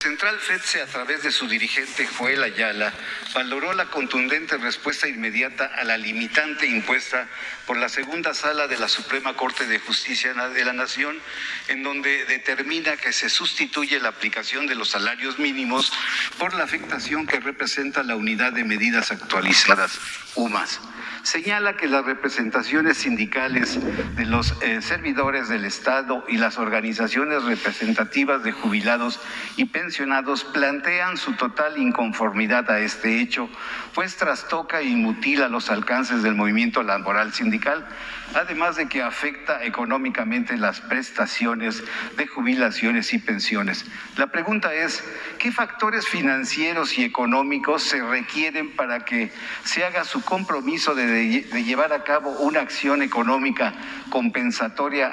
Central FEDSE, a través de su dirigente Joel Ayala, valoró la contundente respuesta inmediata a la limitante impuesta por la segunda sala de la Suprema Corte de Justicia de la Nación, en donde determina que se sustituye la aplicación de los salarios mínimos por la afectación que representa la Unidad de Medidas Actualizadas, UMAS. Señala que las representaciones sindicales de los servidores del Estado y las organizaciones representativas de jubilados y pensionados plantean su total inconformidad a este hecho, pues trastoca y mutila los alcances del movimiento laboral sindical, además de que afecta económicamente las prestaciones de jubilaciones y pensiones. La pregunta es, ¿qué factores financieros y económicos se requieren para que se haga su compromiso de llevar a cabo una acción económica compensatoria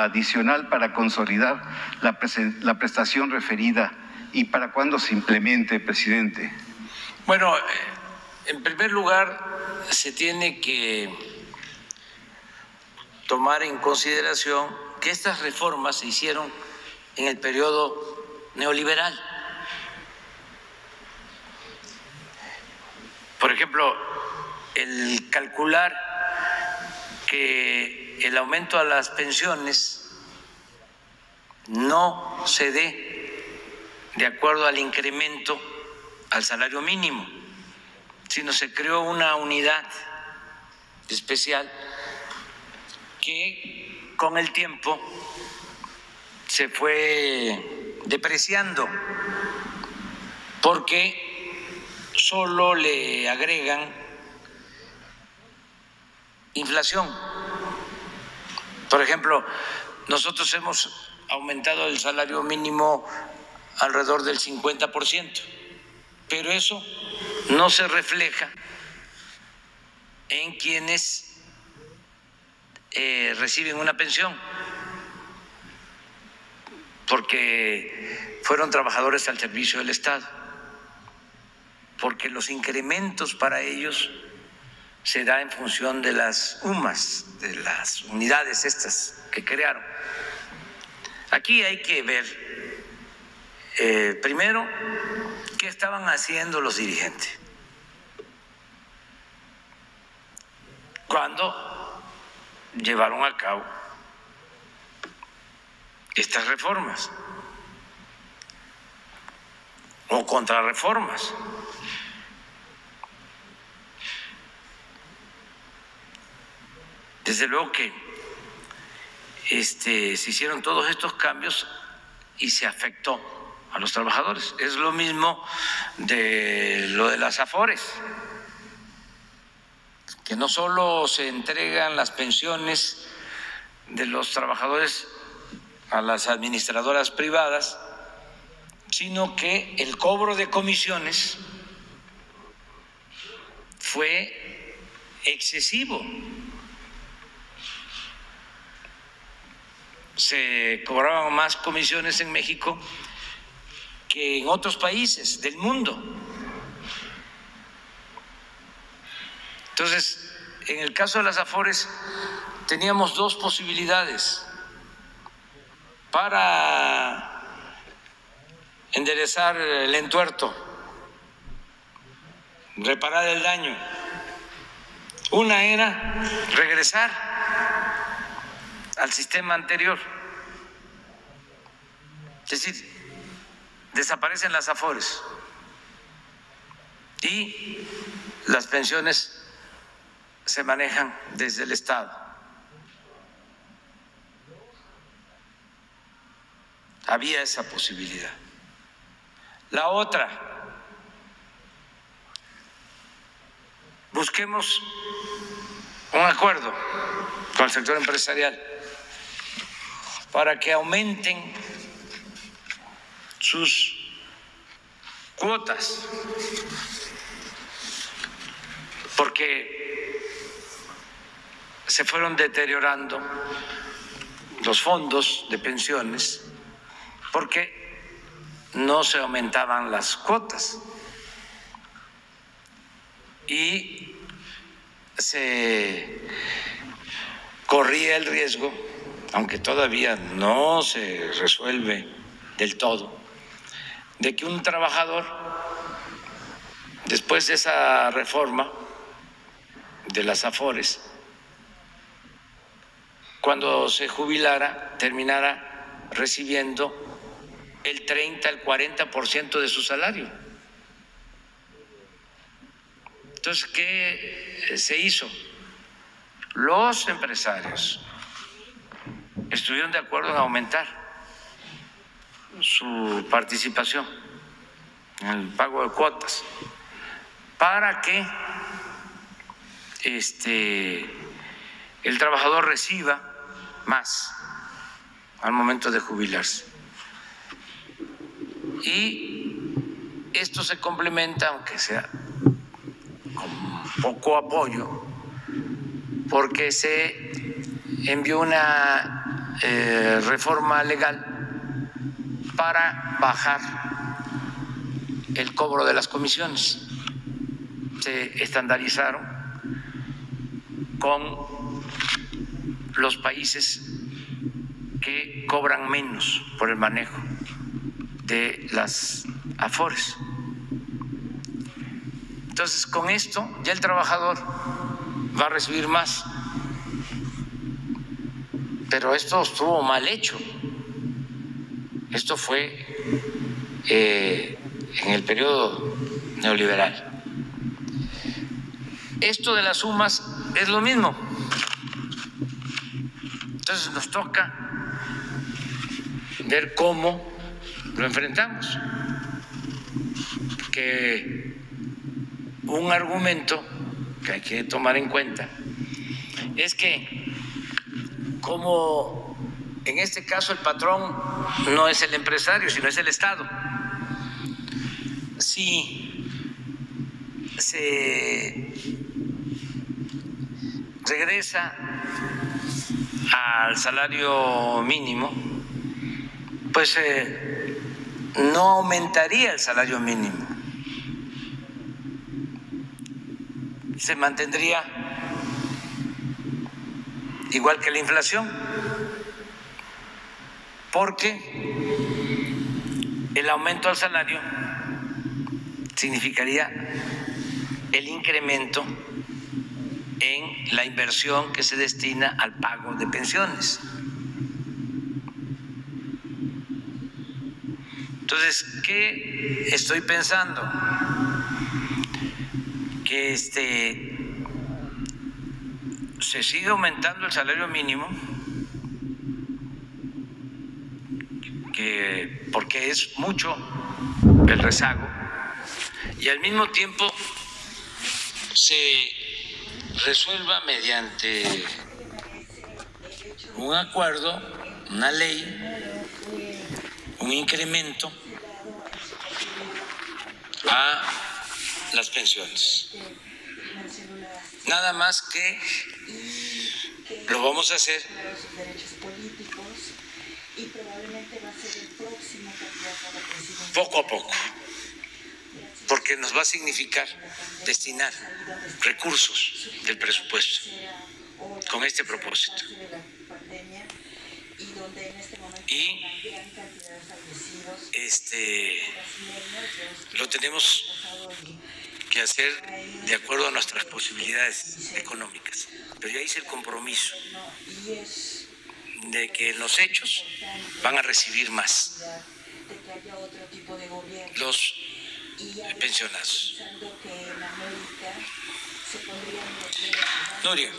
adicional para consolidar la prestación referida? ¿Y para cuándo se implemente, presidente? Bueno, en primer lugar, se tiene que tomar en consideración que estas reformas se hicieron en el periodo neoliberal. Por ejemplo, el calcular que el aumento a las pensiones no se dé de acuerdo al incremento al salario mínimo, sino se creó una unidad especial que con el tiempo se fue depreciando porque solo le agregan inflación. Por ejemplo, nosotros hemos aumentado el salario mínimo alrededor del 50%, pero eso no se refleja en quienes reciben una pensión, porque fueron trabajadores al servicio del Estado, porque los incrementos para ellos se da en función de las UMAS, de las unidades estas que crearon. Aquí hay que ver primero qué estaban haciendo los dirigentes cuando llevaron a cabo estas reformas o contrarreformas. Desde luego que se hicieron todos estos cambios y se afectó a los trabajadores. Es lo mismo de lo de las AFORES, que no solo se entregan las pensiones de los trabajadores a las administradoras privadas, sino que el cobro de comisiones fue excesivo. Se cobraban más comisiones en México que en otros países del mundo. Entonces, en el caso de las AFORES, teníamos dos posibilidades para enderezar el entuerto, reparar el daño. Una era regresar al sistema anterior, es decir, desaparecen las AFORES y las pensiones se manejan desde el Estado. Había esa posibilidad. La otra, busquemos un acuerdo con el sector empresarial para que aumenten sus cuotas, porque se fueron deteriorando los fondos de pensiones porque no se aumentaban las cuotas y se corría el riesgo, aunque todavía no se resuelve del todo, de que un trabajador, después de esa reforma de las Afores, cuando se jubilara, terminara recibiendo el 30, el 40% de su salario. Entonces, ¿qué se hizo? Los empresarios estuvieron de acuerdo en aumentar su participación en el pago de cuotas para que el trabajador reciba más al momento de jubilarse. Y esto se complementa, aunque sea con poco apoyo, porque se envió una reforma legal para bajar el cobro de las comisiones. Se estandarizaron con los países que cobran menos por el manejo de las Afores. Entonces, con esto ya el trabajador va a recibir más. Pero esto estuvo mal hecho. Esto fue en el periodo neoliberal. Esto de las sumas es lo mismo. Entonces nos toca ver cómo lo enfrentamos. Que un argumento que hay que tomar en cuenta es que, como en este caso el patrón no es el empresario, sino es el Estado, si se regresa al salario mínimo, pues no aumentaría el salario mínimo, se mantendría igual que la inflación, porque el aumento al salario significaría el incremento en la inversión que se destina al pago de pensiones. Entonces, ¿qué estoy pensando? Que se sigue aumentando el salario mínimo, porque es mucho el rezago, y al mismo tiempo se resuelva mediante un acuerdo, una ley, un incremento a las pensiones. Nada más que lo vamos a hacer poco a poco, porque nos va a significar destinar recursos del presupuesto con este propósito. Y lo tenemos que hacer de acuerdo a nuestras posibilidades económicas. Pero ya hice el compromiso de que en los hechos van a recibir más los pensionados. Nuria.